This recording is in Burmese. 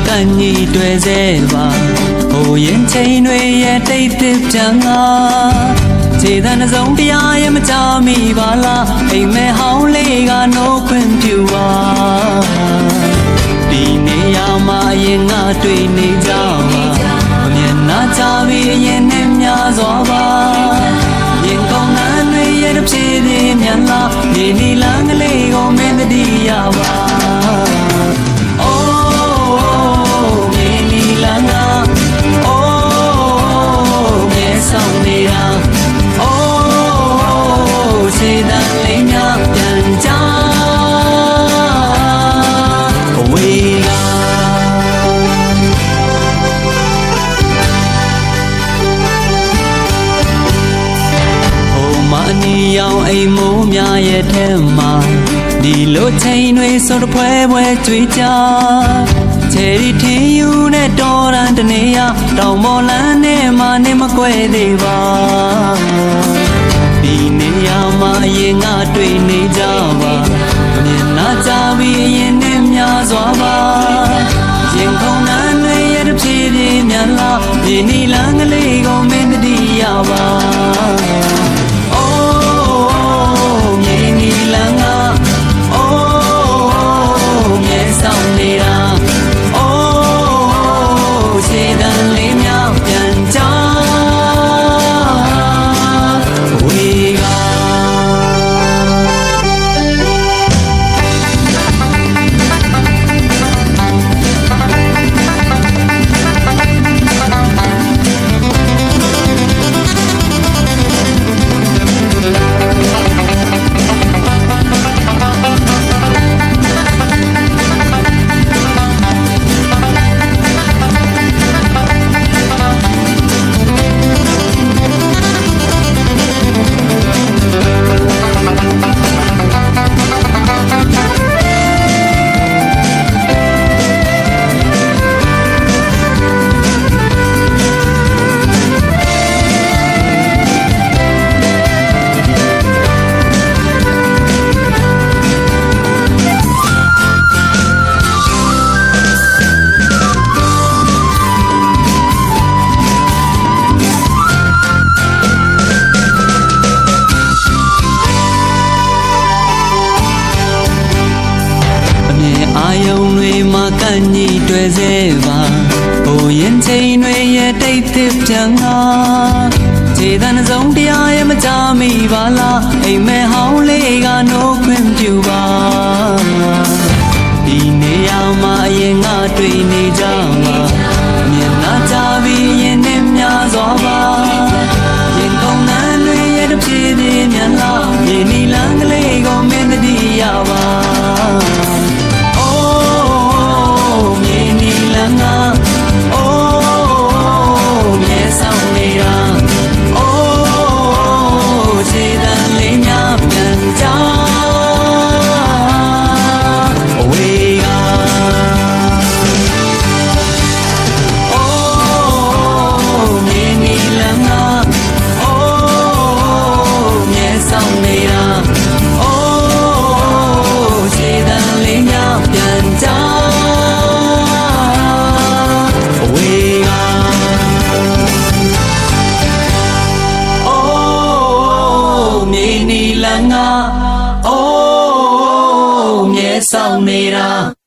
ကန်ကြီးတွေ့စေပါဟိုရင်ချိန်တွေရဲ့တိတ်တစ်ချမ်းကခြေသံစုံတရားရဲ့မချမိပါလားအိမ်မဲဟောင်းလေးကနိုးခွင့်ပြုပါဒီနေရာမှာအရင်ငါတွေ့နေကြပါမျက်နှာချပြီးအရင်နဲ့များစွာပါရင်ကောင်းတဲ့တွေရဲ့တစ်ဖြည်းဖြည်းမြန်လာဒီနီလန်းကလေးကိုမင်းတတိယပါအိမ်မိုးများရဲ့ထဲမှာဒီလိုချိန်တွေဆိုတော့ဖွဲဖွဲကြွေးကြချယ်ရီထင်းယူနဲ့တော်ရန်တနေရတောင်ပေါ်လန်းနဲ့မှနေမကွဲသေးပါဒီနေရာမှာအရင်ငါတွေ့နေကြပါမျက်နှာချပြီးအရင်နဲ့များစွာပါရင်ခုန်နှမ်းတွေရဲ့တစ်ဖြည်းဖြည်းမြန်လာဒီနီလန်းကလေးကိုမင်းတတိယပါအာယုံတွေမှာကန်ကြီးတွေ့စေပါဟိုရင်ချိန်တွေရဲ့တိတ်တစ်ပြန်ကခြေသံစုံတရားရဲ့မချမိပါလားအိမ်မဲဟောင်းလေးကနိုးခွင့်ပြုပါဒီနေရာမှာအရင်ငါတွေ့နေကြပါမျက်နှာချပြီးရင်နဲ့များစွာပါရင်ကုန်းနှမ်းတွေရဲ့တစ်ဖြည်းဖြည်းမြန်လာဒီနီလန်းကလေးကိုမင်းတတိယပါမြေနီလန်းကအိုးမြဲဆောင်နေတာ